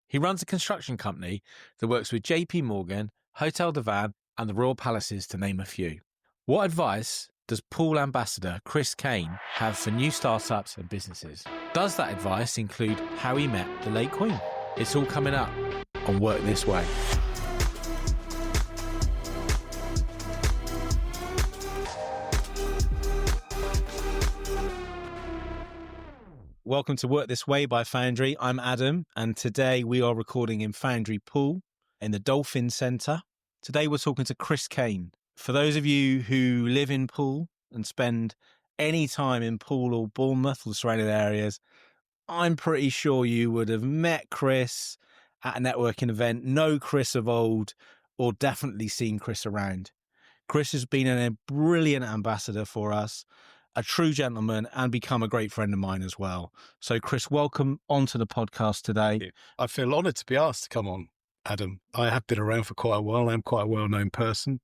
He runs a construction company that works with JP Morgan, Hotel de Van, and the Royal Palaces, to name a few. What advice does Poole ambassador Chris Kane have for new startups and businesses? Does that advice include how he met the late Queen? It's all coming up on Work This Way. Welcome to Work This Way by Foundry. I'm Adam, and today we are recording in FOUNDRY Poole in the Dolphin Centre. Today we're talking to Chris Kane. For those of you who live in Poole and spend any time in Poole or Bournemouth or the surrounding areas, I'm pretty sure you would have met Chris at a networking event, know Chris of old, or definitely seen Chris around. Chris has been a brilliant ambassador for us, a true gentleman, and become a great friend of mine as well. So Chris, welcome onto the podcast today. I feel honoured to be asked to come on, Adam. I have been around for quite a while. I'm quite a well-known person,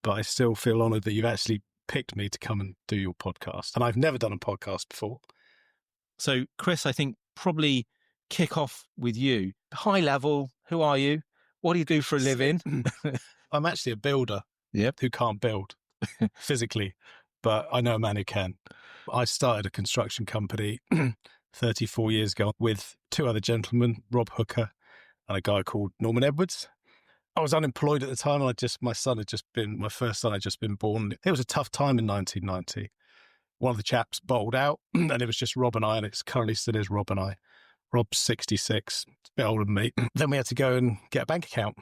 but I still feel honoured that you've actually picked me to come and do your podcast. And I've never done a podcast before. So Chris, I think probably kick off with you. High level, who are you? What do you do for a living? I'm actually a builder who can't build physically, but I know a man who can. I started a construction company 34 years ago with two other gentlemen, Rob Hooker and a guy called Norman Edwards. I was unemployed at the time. My first son had just been born. It was a tough time in 1990. One of the chaps bowled out and it was just Rob and I, and it's currently still is Rob and I. Rob's 66, a bit older than me. Then we had to go and get a bank account,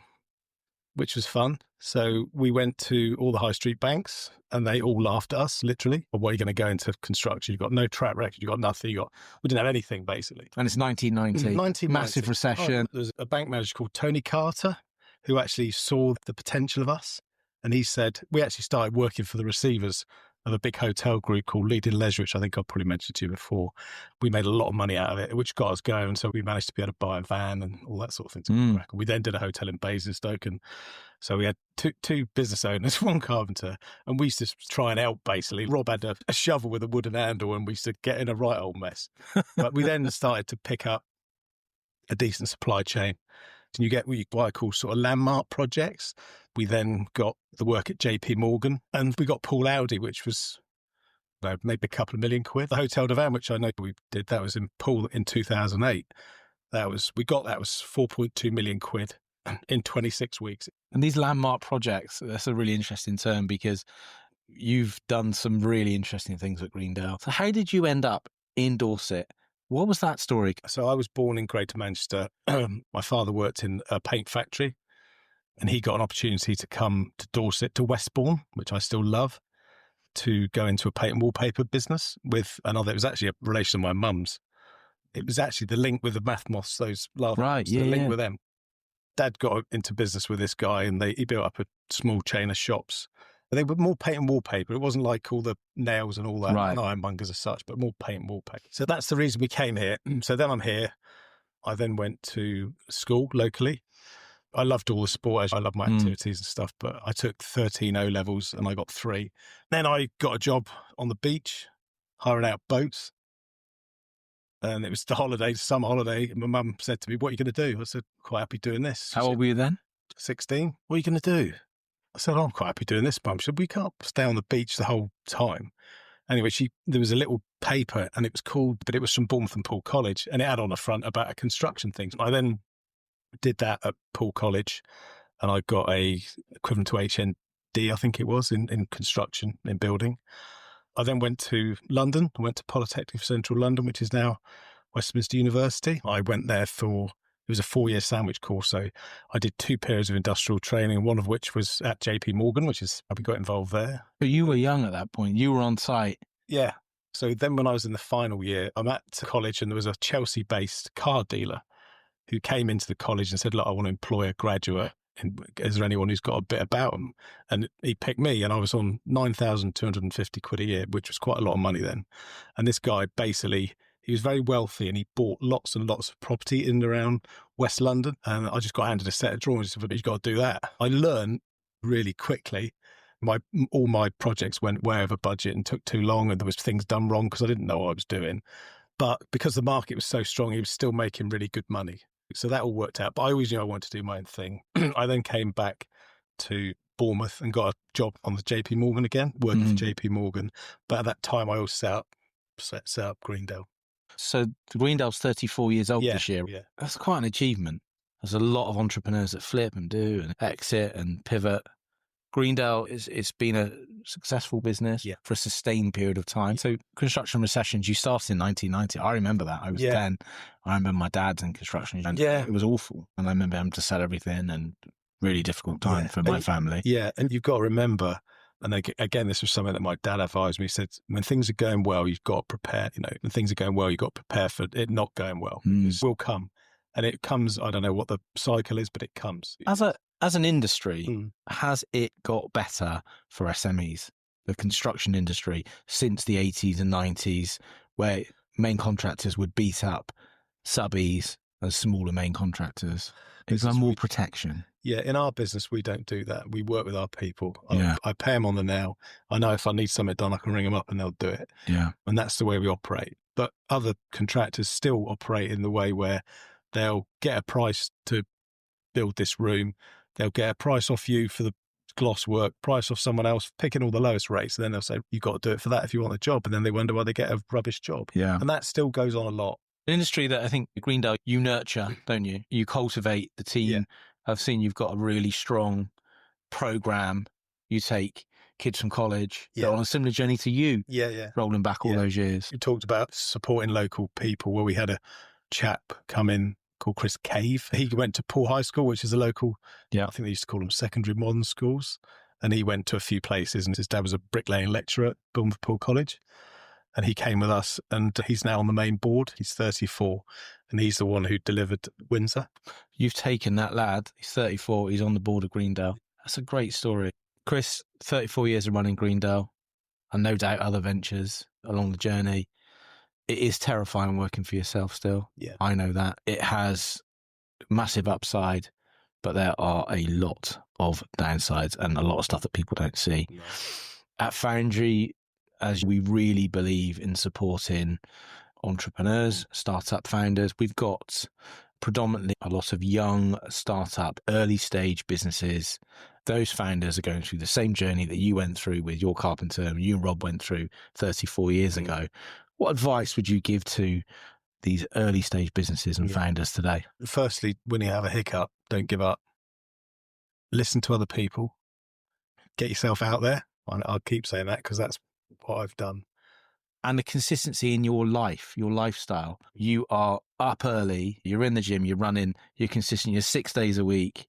which was fun. So we went to all the high street banks and they all laughed at us, literally. Well, what are you going to go into construction? You've got no track record. You've got nothing. We didn't have anything, basically. And it's 1990. Massive recession. There was a bank manager called Tony Carter who actually saw the potential of us. And he said, we actually started working for the receivers of a big hotel group called Leading Leisure, which I think I've probably mentioned to you before. We made a lot of money out of it, which got us going. So we managed to be able to buy a van and all that sort of thing. We then did a hotel in Basingstoke. And so we had two business owners, one carpenter, and we used to try and help, basically. Rob had a shovel with a wooden handle and we used to get in a right old mess. But we then started to pick up a decent supply chain. And you get what I call sort of landmark projects. We then got the work at JP Morgan and we got Poole Audi, which was maybe a couple of £1 million. The Hotel de Van, which I know we did, that was in Poole in 2008. That was 4.2 million quid in 26 weeks. And these landmark projects, that's a really interesting term because you've done some really interesting things at Greendale. So how did you end up in Dorset? What was that story? So I was born in Greater Manchester. My father worked in a paint factory and he got an opportunity to come to Dorset, to Westbourne, which I still love, to go into a paint and wallpaper business with another. It was actually a relation of my mum's. It was actually the link with the Mathmoths, those love. Right, the link with them. Dad got into business with this guy and he built up a small chain of shops. They were more paint and wallpaper. It wasn't like all the nails and all that, and ironmongers as such, but more paint and wallpaper. So that's the reason we came here. So then I'm here. I then went to school locally. I loved all the sport. I loved my activities and stuff, but I took 13 O-levels and I got 3. Then I got a job on the beach, hiring out boats. And it was the summer holiday. And my mum said to me, what are you going to do? I said, quite happy doing this. How old were you then? 16. What are you going to do? I said, I'm quite happy doing this, Mum. She said, we can't stay on the beach the whole time. Anyway, there was a little paper and it was from Bournemouth and Poole College and it had on the front about a construction thing. I then did that at Poole College and I got a equivalent to HND, I think it was, in construction, in building. I then went to London. I went to Polytechnic of Central London, which is now Westminster University. I went there it was a 4-year sandwich course. So I did 2 periods of industrial training, one of which was at JP Morgan, which is how we got involved there. But you were young at that point. You were on site. Yeah. So then when I was in the final year, I'm at college and there was a Chelsea-based car dealer who came into the college and said, look, I want to employ a graduate. Is there anyone who's got a bit about them? And he picked me and I was on 9,250 quid a year, which was quite a lot of money then. And this guy basically, he was very wealthy and he bought lots and lots of property in and around West London. And I just got handed a set of drawings and said, you've got to do that. I learned really quickly. All my projects went way over budget and took too long and there was things done wrong because I didn't know what I was doing. But because the market was so strong, he was still making really good money. So that all worked out. But I always knew I wanted to do my own thing. I then came back to Bournemouth and got a job on the JP Morgan again, working for JP Morgan. But at that time, I also set up Greendale. So Greendale's 34 years old this year. Yeah. That's quite an achievement. There's a lot of entrepreneurs that flip and do and exit and pivot. Greendale, it's been a successful business for a sustained period of time. So construction recessions, you started in 1990. I remember that. I was 10. I remember my dad's in construction. And it was awful. And I remember having to sell everything and really difficult time for my family. Yeah. And you've got to remember, and again, this was something that my dad advised me. He said, when things are going well, you've got to prepare, when things are going well, you've got to prepare for it not going well. It will come. And it comes, I don't know what the cycle is, but it comes. As an industry, has it got better for SMEs, the construction industry, since the 80s and 90s, where main contractors would beat up subbies as smaller main contractors? Is there more protection? Yeah, in our business, we don't do that. We work with our people. I pay them on the nail. I know if I need something done, I can ring them up and they'll do it. Yeah. And that's the way we operate. But other contractors still operate in the way where they'll get a price to build this room. They'll get a price off you for the gloss work, price off someone else, picking all the lowest rates. And then they'll say, you've got to do it for that if you want the job. And then they wonder why they get a rubbish job. Yeah. And that still goes on a lot. An industry that I think Greendale, you nurture, don't you? You cultivate the team. Yeah. I've seen you've got a really strong program. You take kids from college that are on a similar journey to you. Yeah. Rolling back all those years. You talked about supporting local people. Well, we had a chap come in called Chris Kane. He went to Poole High School, which is a local, I think they used to call them secondary modern schools. And he went to a few places, and his dad was a bricklaying lecturer at Dolphin Poole College. And he came with us, and he's now on the main board. He's 34, and he's the one who delivered Windsor. You've taken that lad, he's 34, he's on the board of Greendale. That's a great story. Chris, 34 years of running Greendale, and no doubt other ventures along the journey. It is terrifying working for yourself still. Yeah. I know that. It has massive upside, but there are a lot of downsides and a lot of stuff that people don't see. No. At Foundry, as we really believe in supporting entrepreneurs, startup founders, we've got predominantly a lot of young startup, early stage businesses. Those founders are going through the same journey that you went through with your carpenter and you and Rob went through 34 years ago. What advice would you give to these early stage businesses and founders today? Firstly, when you have a hiccup, don't give up. Listen to other people. Get yourself out there. I'll keep saying that because that's what I've done. And the consistency in your life, your lifestyle. You are up early, you're in the gym, you're running, you're consistent, you're 6 days a week.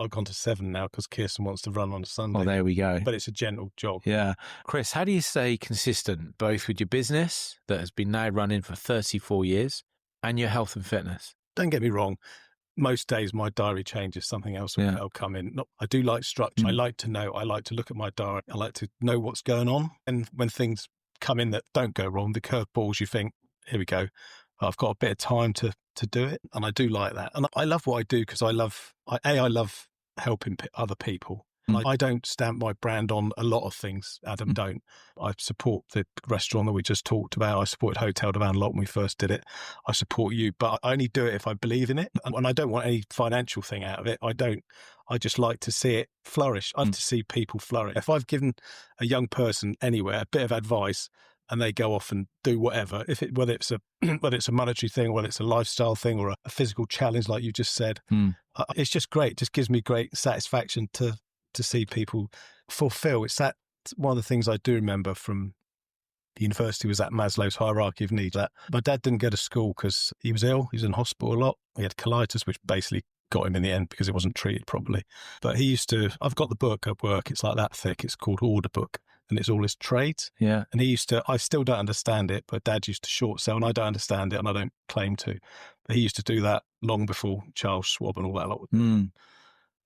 I've gone to 7 now because Kirsten wants to run on a Sunday. Oh, there we go. But it's a gentle jog. Yeah. Chris, how do you stay consistent, both with your business that has been now running for 34 years and your health and fitness? Don't get me wrong. Most days my diary changes. Something else will come in. I do like structure. I like to know. I like to look at my diary. I like to know what's going on. And when things come in that don't go wrong, the curveballs, you think, here we go. I've got a bit of time to do it. And I do like that. And I love what I do because I love helping other people. I don't stamp my brand on a lot of things. Adam don't. I support the restaurant that we just talked about. I supported Hotel de Van a lot when we first did it. I support you, but I only do it if I believe in it. And I don't want any financial thing out of it. I don't. I just like to see it flourish. I like to see people flourish. If I've given a young person anywhere a bit of advice and they go off and do whatever, whether it's a monetary thing, whether it's a lifestyle thing or a physical challenge like you just said, it's just great. It just gives me great satisfaction to see people fulfill. It's one of the things I do remember from the university was that Maslow's hierarchy of needs. That my dad didn't go to school because he was ill. He was in hospital a lot. He had colitis, which basically got him in the end because it wasn't treated properly. But he used to, I've got the book at work. It's like that thick. It's called Order Book and it's all his trades. Yeah. And he used to, I still don't understand it, but Dad used to short sell and I don't understand it and I don't claim to. But he used to do that long before Charles Schwab and all that lot.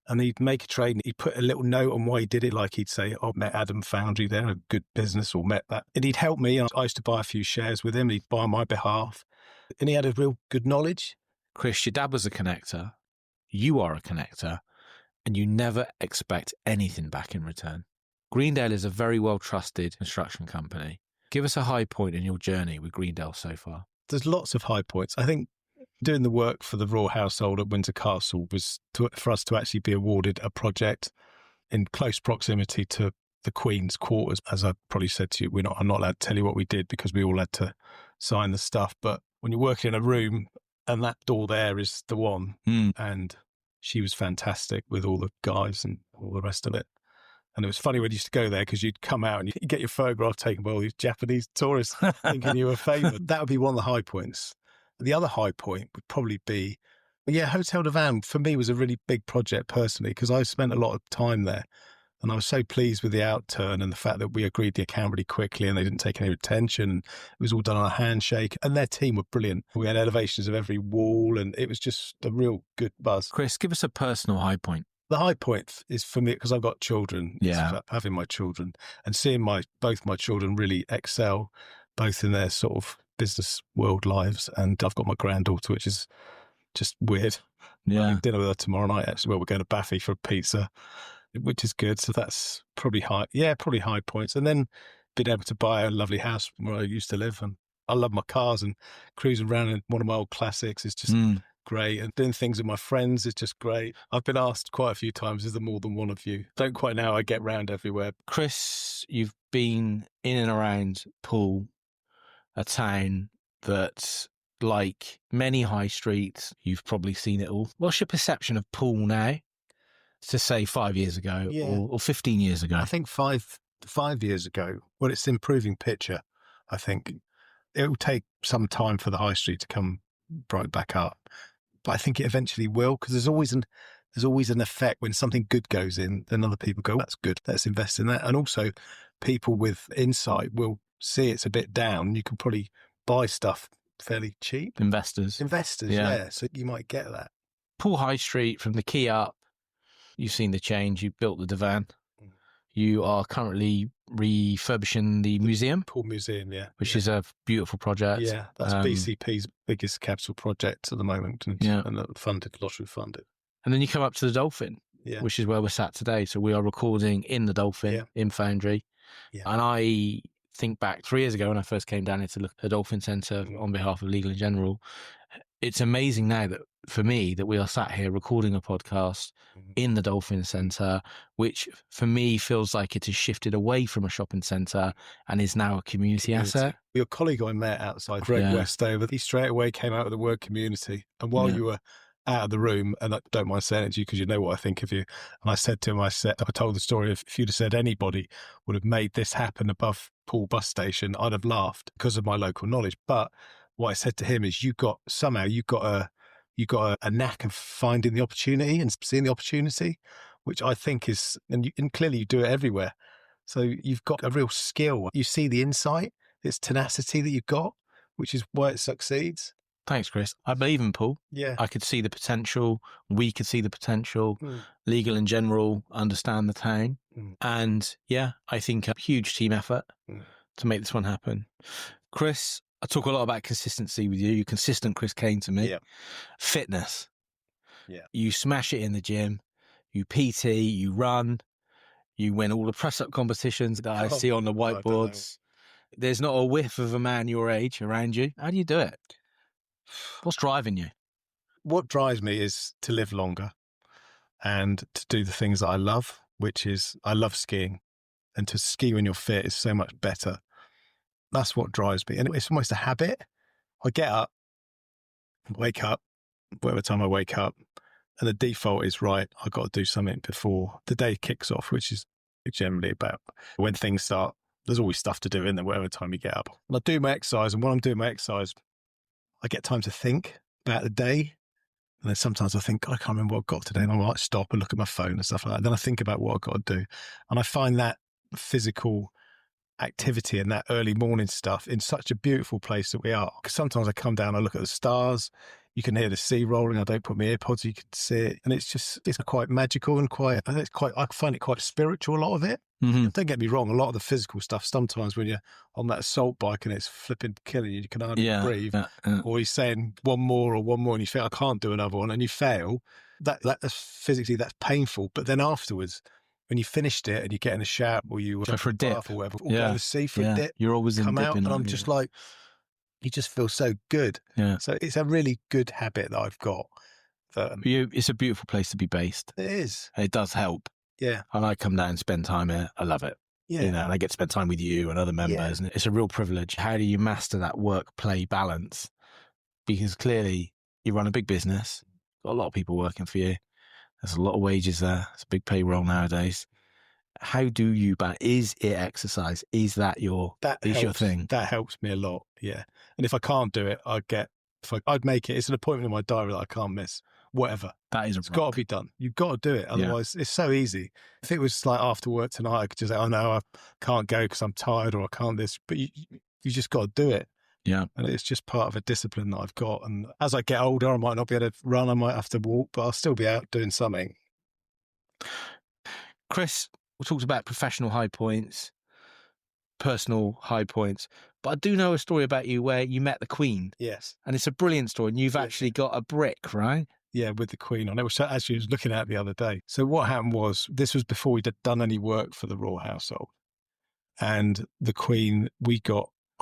And he'd make a trade and he'd put a little note on why he did it. Like he'd say, oh, met Adam Foundry there, a good business, or met that. And he'd help me. I used to buy a few shares with him. He'd buy on my behalf. And he had a real good knowledge. Chris, your dad was a connector. You are a connector. And you never expect anything back in return. Greendale is a very well-trusted construction company. Give us a high point in your journey with Greendale so far. There's lots of high points. I think Doing the work for the royal household at Windsor Castle was for us to actually be awarded a project in close proximity to the Queen's quarters. As I probably said to you, I'm not allowed to tell you what we did because we all had to sign the stuff. But when you're working in a room and that door there is the one, and she was fantastic with all the guys and all the rest of it. And it was funny when you used to go there because you'd come out and you'd get your photograph taken by all these Japanese tourists thinking you were famous. That would be one of the high points. The other high point would probably be, Hotel de Van for me was a really big project personally because I spent a lot of time there. And I was so pleased with the outturn and the fact that we agreed the account really quickly and they didn't take any retention. It was all done on a handshake and their team were brilliant. We had elevations of every wall and it was just a real good buzz. Chris, give us a personal high point. The high point is for me, because I've got children, having my children and seeing both my children really excel, both in their sort of business world lives. And I've got my granddaughter, which is just weird. Yeah. I'm having dinner with her tomorrow night, actually. Well, we're going to Baffy for a pizza, which is good. So that's probably high points. And then being able to buy a lovely house where I used to live. And I love my cars and cruising around in one of my old classics is just great. And doing things with my friends is just great. I've been asked quite a few times, is there more than one of you? Don't quite know. I get round everywhere. Chris, you've been in and around Poole, a town that, like many high streets, you've probably seen it all. What's your perception of Poole now, to say 5 years ago or 15 years ago? I think 5 years ago, well, it's an improving picture, I think. It will take some time for the high street to come right back up. But I think it eventually will, because there's always an effect when something good goes in, then other people go, that's good, let's invest in that. And also people with insight will see it's a bit down. You can probably buy stuff fairly cheap. Investors, yeah. So you might get that. Poole High Street, from the quay up, you've seen the change. You've built the divan. You are currently refurbishing the museum. Poole Museum, which is a beautiful project. Yeah, that's BCP's biggest capital project at the moment, and lottery funded. And then you come up to the Dolphin, which is where we're sat today. So we are recording in the Dolphin in Foundry. Yeah. And I think back 3 years ago when I first came down here to look at the Dolphin Centre on behalf of Legal & General. It's amazing now that, for me, that we are sat here recording a podcast in the Dolphin Centre, which for me feels like it has shifted away from a shopping centre and is now a community asset. Your colleague I met outside, Greg Westover, he straight away came out with the word community. And while you were out of the room, and I don't mind saying it to you because you know what I think of you, and I said to him, I told the story of, if you'd have said anybody would have made this happen above Poole bus station, I'd have laughed because of my local knowledge. But what I said to him is, you got a knack of finding the opportunity and seeing the opportunity, which I think is, and clearly you do it everywhere. So you've got a real skill. You see the insight, it's tenacity that you've got, which is why it succeeds. Thanks, Chris. I believe in Poole. Yeah. I could see the potential. We could see the potential. Legal & General understand the town. And I think a huge team effort to make this one happen. Chris, I talk a lot about consistency with you. You're consistent, Chris Kane, to me. Yeah. Fitness. Yeah. You smash it in the gym. You PT, you run. You win all the press-up competitions that I see on the whiteboards. There's not a whiff of a man your age around you. How do you do it? What's driving you? What drives me is to live longer and to do the things that I love, which is, I love skiing. And to ski when you're fit is so much better. That's what drives me. And it's almost a habit. I get up, wake up, whatever time I wake up, and the default is, right, I've got to do something before the day kicks off, which is generally about when things start. There's always stuff to do in there, whatever time you get up. And I do my exercise, and while I'm doing my exercise, I get time to think about the day. And then sometimes I think, I can't remember what I've got today. And I might stop and look at my phone and stuff like that. Then I think about what I've got to do. And I find that physical activity and that early morning stuff in such a beautiful place that we are. Because sometimes I come down, I look at the stars, you can hear the sea rolling. I don't put my earpods, you can see it. And it's quite magical and I find it quite spiritual, a lot of it. Don't get me wrong, a lot of the physical stuff, sometimes when you're on that assault bike and it's flipping killing you, you can hardly breathe. Or he's saying one more and you think, I can't do another one, and you fail. That's physically, that's painful. But then afterwards, when you finished it and you get in a shower or you for a dip or whatever, or go to the sea for a dip, you're always in come out, and I'm just like, you just feel so good. Yeah. So it's a really good habit that I've got. It's a beautiful place to be based. It is. It does help. Yeah. And I come down and spend time here. I love it. Yeah. You know, and I get to spend time with you and other members. And it's a real privilege. How do you master that work-play balance? Because clearly you run a big business, got a lot of people working for you. There's a lot of wages there. It's a big payroll nowadays. How do you is it exercise? Is that your thing? That helps me a lot. Yeah. And if I can't do it, I'd make it. It's an appointment in my diary that I can't miss. Whatever. It's got to be done. You've got to do it. Otherwise, It's so easy. If it was like after work tonight, I could just say, oh no, I can't go because I'm tired or I can't this. But you just got to do it. Yeah. And it's just part of a discipline that I've got. And as I get older, I might not be able to run. I might have to walk, but I'll still be out doing something. Chris, we talked about professional high points, personal high points, but I do know a story about you where you met the Queen. Yes. And it's a brilliant story. And you've actually got a brick, right? Yeah, with the Queen on it, which actually I was looking at the other day. So what happened was, this was before we'd done any work for the royal household. And the Queen, I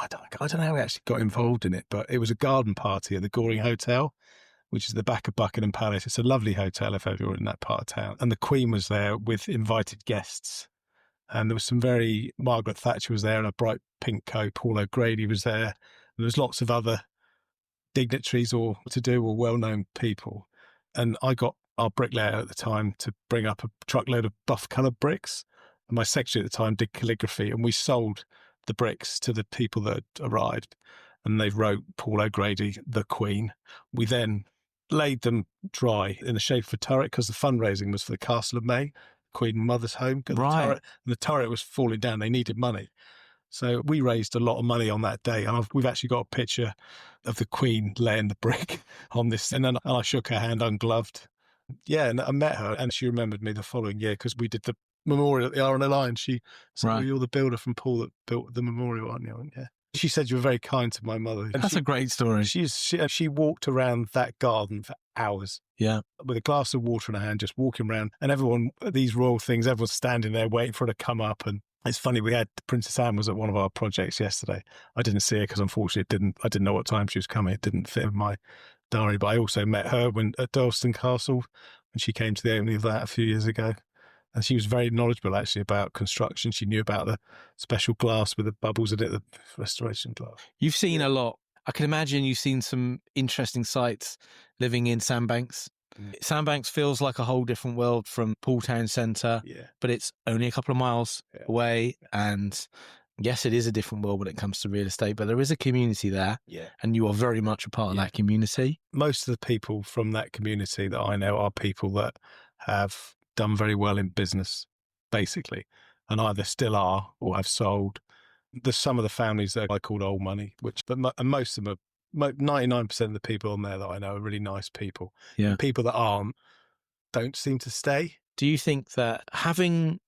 don't know how we actually got involved in it, but it was a garden party at the Goring Hotel, which is the back of Buckingham Palace. It's a lovely hotel if ever you're in that part of town. And the Queen was there with invited guests. And there was Margaret Thatcher was there in a bright pink coat. Paul O'Grady was there. There was lots of other dignitaries or well-known people. And I got our bricklayer at the time to bring up a truckload of buff-coloured bricks. And my secretary at the time did calligraphy, and we sold the bricks to the people that had arrived. And they wrote Paul O'Grady, the Queen. We then laid them dry in the shape of a turret because the fundraising was for the Castle of May, Queen Mother's home. Right. The turret was falling down. They needed money. So we raised a lot of money on that day. And we've actually got a picture of the Queen laying the brick on this. And then I shook her hand ungloved. Yeah, and I met her and she remembered me the following year because we did the memorial at the RNLI, and she said, you're the builder from Poole that built the memorial, aren't you? Yeah. She said you were very kind to my mother. That's a great story. She walked around that garden for hours. Yeah. With a glass of water in her hand, just walking around. And everyone, these royal things, everyone's standing there waiting for her to come up. And it's funny, we had Princess Anne was at one of our projects yesterday. I didn't see her because unfortunately I didn't know what time she was coming. It didn't fit in my diary. But I also met her at Dolphin Castle when she came to the opening of that a few years ago. And she was very knowledgeable, actually, about construction. She knew about the special glass with the bubbles in it, the restoration glass. You've seen a lot. I can imagine you've seen some interesting sites living in Sandbanks. Sandbanks feels like a whole different world from Poole Town Centre, but it's only a couple of miles away. And yes, it is a different world when it comes to real estate, but there is a community there, and you are very much a part of that community. Most of the people from that community that I know are people that have done very well in business, basically, and either still are or have sold. There's some of the families that I called old money, and most of them are, 99% of the people on there that I know are really nice people. Yeah. People that aren't don't seem to stay. Do you think that having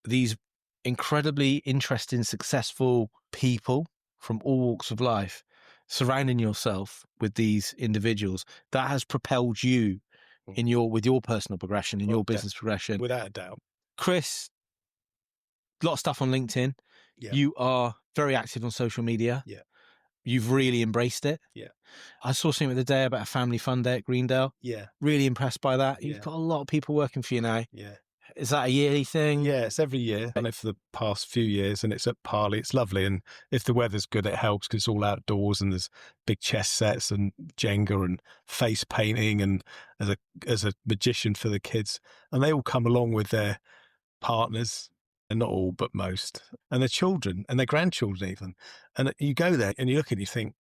these incredibly interesting, successful people from all walks of life surrounding yourself with these individuals, that has propelled you with your personal progression, in your business progression? Without a doubt. Chris, a lot of stuff on LinkedIn. Yeah. You are very active on social media. Yeah. You've really embraced it. Yeah. I saw something the other day about a family fun day at Greendale. Yeah. Really impressed by that. You've got a lot of people working for you now. Yeah. Is that a yearly thing? Yeah, it's every year. I've done it for the past few years, and it's at Parley. It's lovely, and if the weather's good, it helps because it's all outdoors, and there's big chess sets and Jenga and face painting, and as a magician for the kids, and they all come along with their partners, and not all, but most, and their children and their grandchildren even. And you go there and you look and you think,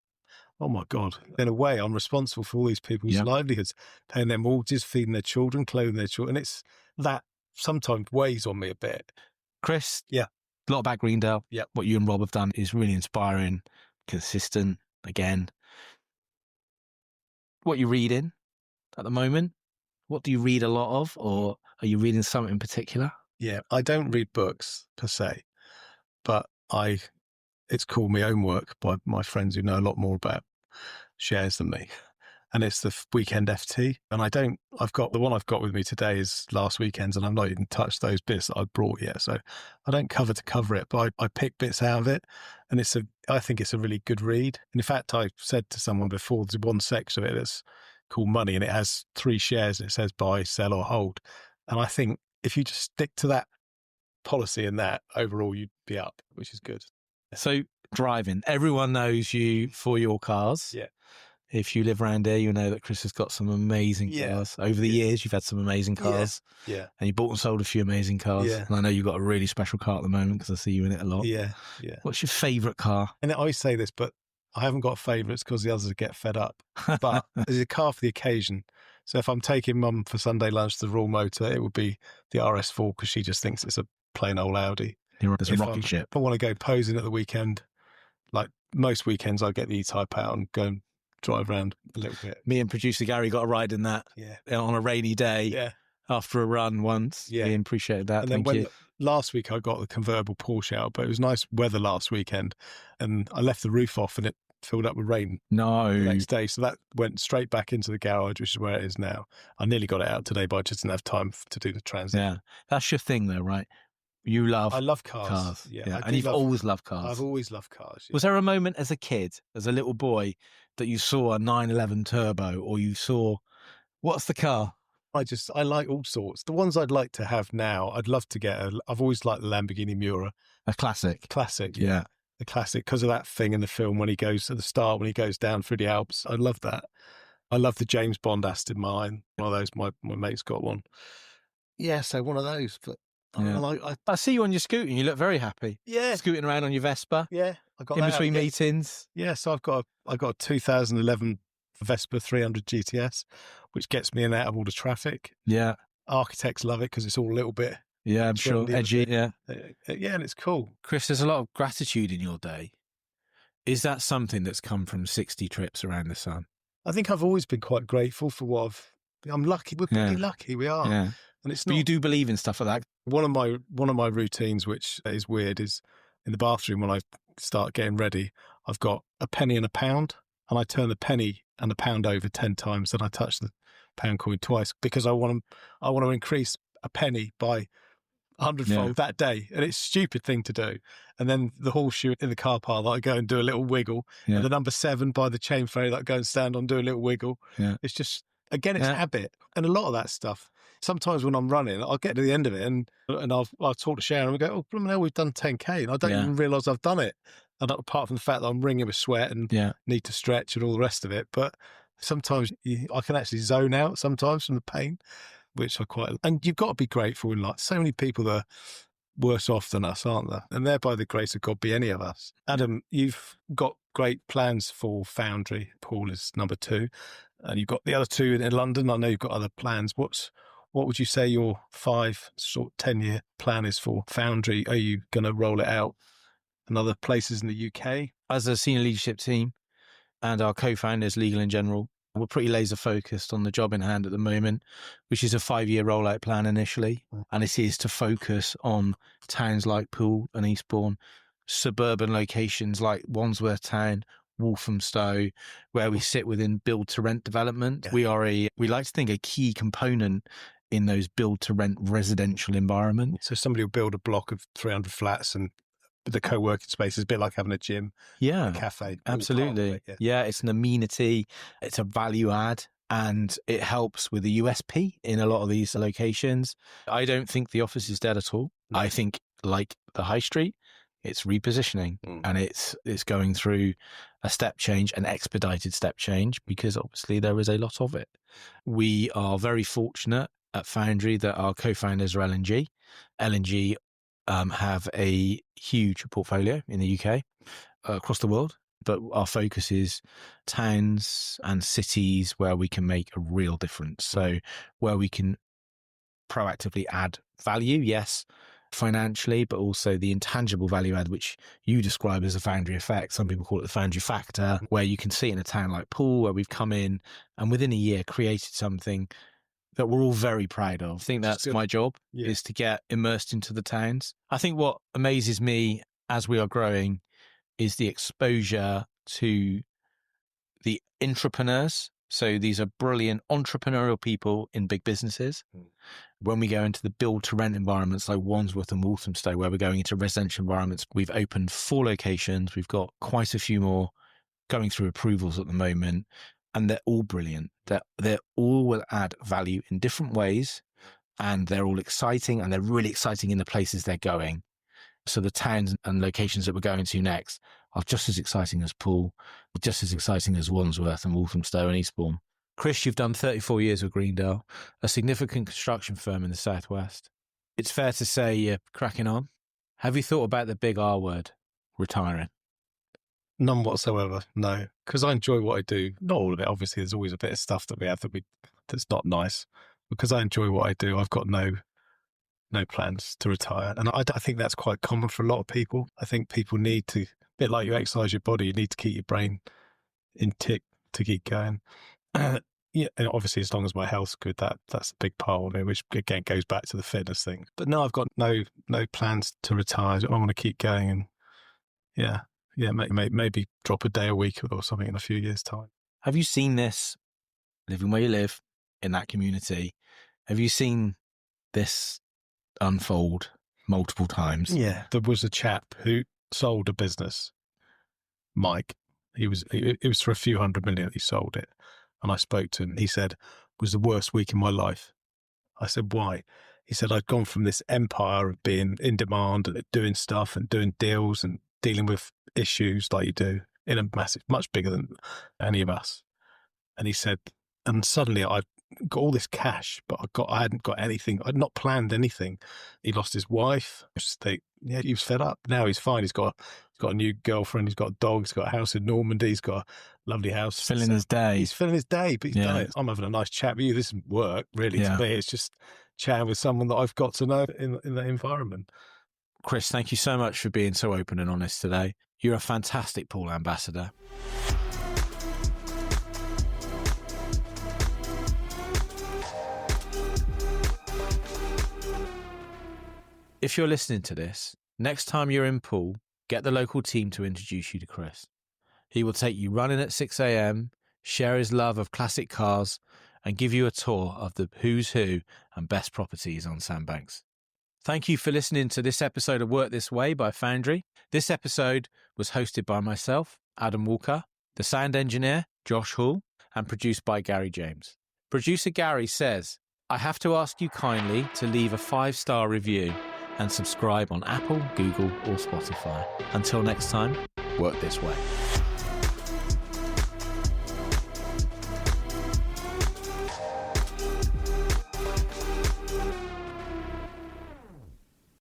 oh my God, in a way, I'm responsible for all these people's livelihoods, paying their mortgages, feeding their children, clothing their children. And it's that sometimes weighs on me a bit. Chris, a lot about Greendale. Yeah. What you and Rob have done is really inspiring, consistent, again. What you reading at the moment? What do you read a lot of, or are you reading something in particular? Yeah, I don't read books per se, but it's called My Own Work by my friends who know a lot more about shares than me. and it's the weekend FT. And I've got the one I've got with me today is last weekend's, and I've not even touched those bits that I brought yet. So I don't cover to cover it, but I pick bits out of it, and I think it's a really good read. And in fact, I said to someone before, there's one section of it that's called Money, and it has 3 shares, and it says buy, sell, or hold. And I think if you just stick to that policy and that, overall you'd be up, which is good. So driving, everyone knows you for your cars. Yeah. If you live around here, you know that Chris has got some amazing cars. Over the years, you've had some amazing cars. Yeah. And you bought and sold a few amazing cars. Yeah. And I know you've got a really special car at the moment because I see you in it a lot. Yeah. What's your favourite car? And I always say this, but I haven't got favourites because the others get fed up. But there's a car for the occasion. So if I'm taking Mum for Sunday lunch to the Royal Motor, it would be the RS4 because she just thinks it's a plain old Audi. It's a rocket ship. If I want to go posing at the weekend, like most weekends, I get the E-Type out and go and drive around a little bit. Me and producer Gary got a ride in that on a rainy day after a run once. Yeah. We appreciated that. And then last week I got the convertible Porsche out, but it was nice weather last weekend, and I left the roof off and it filled up with rain the next day. So that went straight back into the garage, which is where it is now. I nearly got it out today, but I just didn't have time to do the transit. Yeah. That's your thing though, right? I love cars. Yeah. And you've always loved cars. I've always loved cars. Yeah. Was there a moment as a kid, as a little boy, that you saw a 911 Turbo, or you saw, what's the car? I like all sorts. The ones I'd like to have now, I'd love to get I've always liked the Lamborghini Miura. A classic. Yeah. The classic, because of that thing in the film when he goes at the start, when he goes down through the Alps. I love that. I love the James Bond Aston Martin. One of those, my mate's got one. Yeah, so one of those. But I see you on your scooter and you look very happy. Yeah. Scooting around on your Vespa. Yeah. I got in between meetings. Yeah, so I've got a 2011 Vespa 300 GTS, which gets me in and out of all the traffic. Yeah. Architects love it because it's all a little bit... Yeah, I'm sure. Edgy, yeah. Yeah, and it's cool. Chris, there's a lot of gratitude in your day. Is that something that's come from 60 trips around the sun? I think I've always been quite grateful for I'm lucky. We're pretty lucky. We are. Yeah. And it's but you do believe in stuff like that? One of my routines, which is weird, is in the bathroom when I start getting ready, I've got a penny and a pound, and I turn the penny and the pound over 10 times, and I touch the pound coin twice because I want to increase a penny by 100-fold that day. And it's a stupid thing to do. And then the horseshoe in the car park that I go and do a little wiggle. And the number 7 by the chain ferry that I go and stand on, do a little wiggle. Yeah. It's just, again, it's habit. And a lot of that stuff, sometimes when I'm running, I'll get to the end of it and I'll talk to Sharon and we go, oh, blooming hell, we've done 10K. And I don't even realise I've done it. And apart from the fact that I'm wringing with sweat and need to stretch and all the rest of it. But sometimes I can actually zone out sometimes from the pain, which I quite... And you've got to be grateful in life. So many people that are worse off than us, aren't there? And they're, by the grace of God, be any of us. Adam, you've got great plans for FOUNDRY. Poole is number 2. And you've got the other 2 in London. I know you've got other plans. What would you say your 10-year plan is for FOUNDRY? Are you going to roll it out in other places in the UK? As a senior leadership team and our co-founders, Legal in General, we're pretty laser focused on the job in hand at the moment, which is a 5-year rollout plan initially. And it is to focus on towns like Poole and Eastbourne, suburban locations like Wandsworth Town, Walthamstow, where we sit within build to rent development. Yeah. We like to think a key component in those build to rent residential environments. So somebody will build a block of 300 flats and the co-working space is a bit like having a gym, a cafe. Absolutely. It's an amenity, it's a value add, and it helps with the USP in a lot of these locations. I don't think the office is dead at all. No. I think, like the high street, it's repositioning and it's going through a step change, an expedited step change, because obviously there is a lot of it. We are very fortunate at FOUNDRY that our co-founders are L&G. L&G have a huge portfolio in the UK, across the world, but our focus is towns and cities where we can make a real difference. So where we can proactively add value, yes, financially, but also the intangible value add, which you describe as a FOUNDRY effect. Some people call it the FOUNDRY factor, where you can see in a town like Poole, where we've come in and within a year created something that we're all very proud of. I think that's my job, is to get immersed into the towns. I think what amazes me as we are growing is the exposure to the entrepreneurs So these are brilliant entrepreneurial people in big businesses. When we go into the build to rent environments like Wandsworth and Walthamstow, where we're going into residential environments, we've opened 4 locations. We've got quite a few more going through approvals at the moment, and they're all brilliant. They're all will add value in different ways, and they're all exciting, and they're really exciting in the places they're going. So the towns and locations that we're going to next are just as exciting as Poole, just as exciting as Wandsworth and Walthamstow and Eastbourne. Chris, you've done 34 years with Greendale, a significant construction firm in the southwest. It's fair to say you're cracking on. Have you thought about the big R word, retiring? None whatsoever, no. Because I enjoy what I do. Not all of it, obviously. There's always a bit of stuff that we have that's not nice. Because I enjoy what I do, I've got no plans to retire. And I think that's quite common for a lot of people. I think people need to, a bit like you exercise your body, you need to keep your brain in tick to keep going. Yeah, and obviously, as long as my health's good, that's a big part of it, which again goes back to the fitness thing. But no, I've got no plans to retire. I want to keep going, and yeah, maybe drop a day a week or something in a few years' time. Have you seen this living where you live in that community? Have you seen this unfold multiple times? Yeah, there was a chap who sold a business, Mike. It was for a few $100 million. He sold it. And I spoke to him. He said, it was the worst week in my life. I said, why? He said, I'd gone from this empire of being in demand and doing stuff and doing deals and dealing with issues like you do in a massive, much bigger than any of us. And he said, and suddenly I got all this cash, but I hadn't got anything. I'd not planned anything. He lost his wife. He was fed up. Now he's fine. He's got a new girlfriend. He's got a dog. He's got a house in Normandy. He's got a lovely house. Filling his day. He's filling his day, but he's done it. I'm having a nice chat with you. This isn't work, really, to me. It's just chatting with someone that I've got to know in that environment. Chris, thank you so much for being so open and honest today. You're a fantastic Poole ambassador. If you're listening to this, next time you're in Poole, get the local team to introduce you to Chris. He will take you running at 6 a.m, share his love of classic cars, and give you a tour of the who's who and best properties on Sandbanks. Thank you for listening to this episode of Work This Way by Foundry. This episode was hosted by myself, Adam Walker, the sound engineer, Josh Hall, and produced by Gary James. Producer Gary says, I have to ask you kindly to leave a 5-star review and subscribe on Apple, Google, or Spotify. Until next time, work this way.